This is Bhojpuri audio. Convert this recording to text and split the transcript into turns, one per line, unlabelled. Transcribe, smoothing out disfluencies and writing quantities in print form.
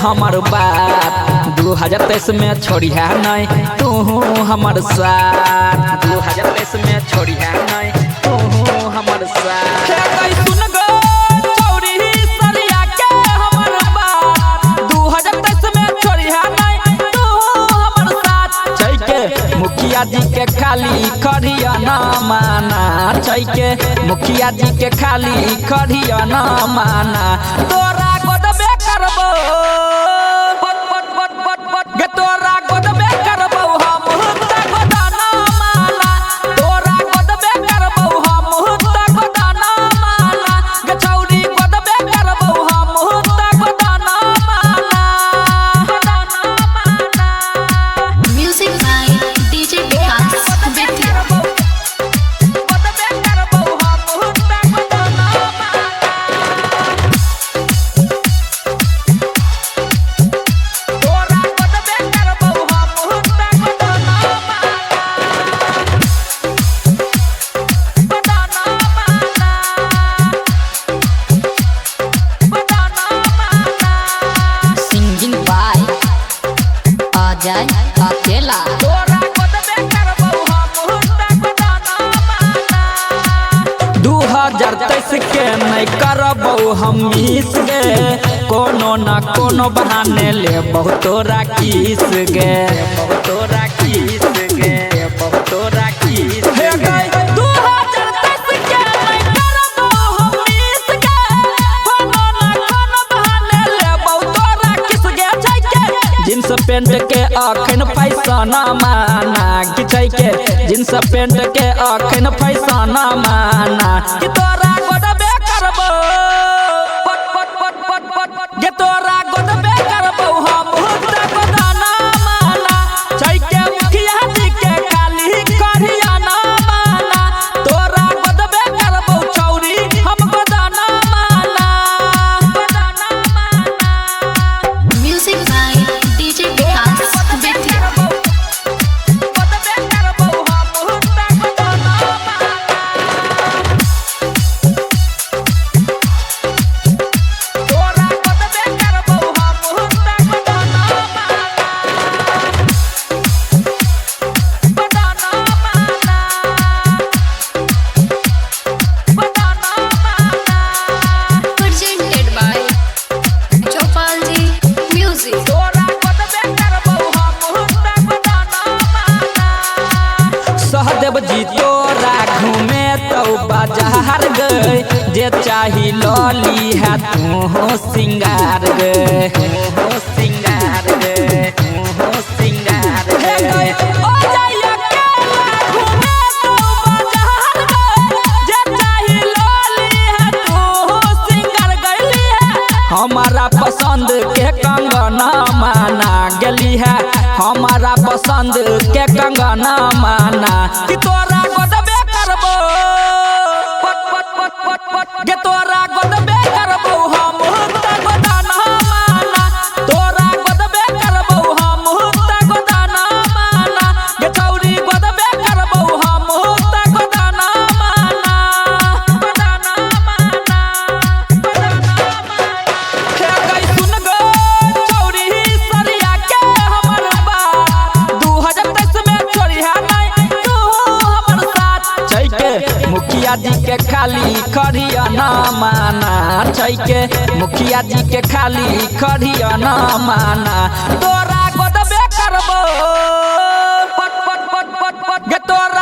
हमर बात 2023 में छोड़िया नहीं तू हमर साथ 2023 में छोड़िया नहीं तू हमर साथ सुन गो चौरी सरिया के हमर बात 2023 में छोड़िया नहीं तू हमर साथ छै के मुखिया जी के खाली करिया ना माना छै के मुखिया जी के खाली करिया ना माना तोरा गोदबे करबो गे तोरा गोदबे करबो हम हुत्ता गोदाना माला तोरा गोदबे करबो हम हुत्ता गोदाना माला गे छौरी गोदबे करबो हम हुत्ता गोदाना माला
Music by DJ Vikas Betty.
गोदबे करबो हम हुत्ता गोदाना तोरा गोदबे करबो हम हुत्ता गोदाना
Singing by Ajay Akela.
2023 के नहीं करबो हम मिस गे कोनो ना कोनो बहाने ले बहुतोरा किस गे बहुतोरा किस गे बहुतोरा किस हे गई 2023 के नहीं करबो हम मिस गे कोनो ना कोनो बहाने ले बहुतोरा किस गे छै के जींस पैंट के अखन फैशन माना कि छै के जींस पैंट के अखन फैशन माना कि तोरा गोदबे करबो गे तोरा गोदबे करबो हम हुत्ता गोदाना माला छै के मुखिया जी के खाली करिया ना माला तोरा गोदबे करबो छौरी हम गोदाना माला
Music by DJ Vikas Betty.
गोदबे करबो हम हुत्ता गोदाना तोरा गोदबे करबो हम हुत्ता गोदाना
Presented by Chopalji Music.
तोरा गोदबे करबो हम हुत्ता गोदाना सहदेव जी तोरा घूमे तो बाजार गए जे चाही लॉली है तू सिंगार गए सिंगार गए सिंगार गए ओ जाइया केला घूमे तो बाजार गए जे चाही लॉली है तू सिंगार गइली है हमारा पसंद के कंगना माना गेली है हमारा पसंद के कंगना माना कि तोरा गोदबे करबो गे तोरा गोदबे करबो हम हुत्ता गोदाना माला तोरा गोदबे करबो हम हुत्ता गोदाना माला गे छौरी गोदबे करबो हम हुत्ता गोदाना माला हे गई सुन गो चौरी सरिया के हमर बात 2023 में छोड़िया नहीं तू हमर साथ छै के मुखिया जी के खाली करिया ना माना छै के मुखिया जी के खाली करिया ना माना तोरा गोदबे करबो गे तोरा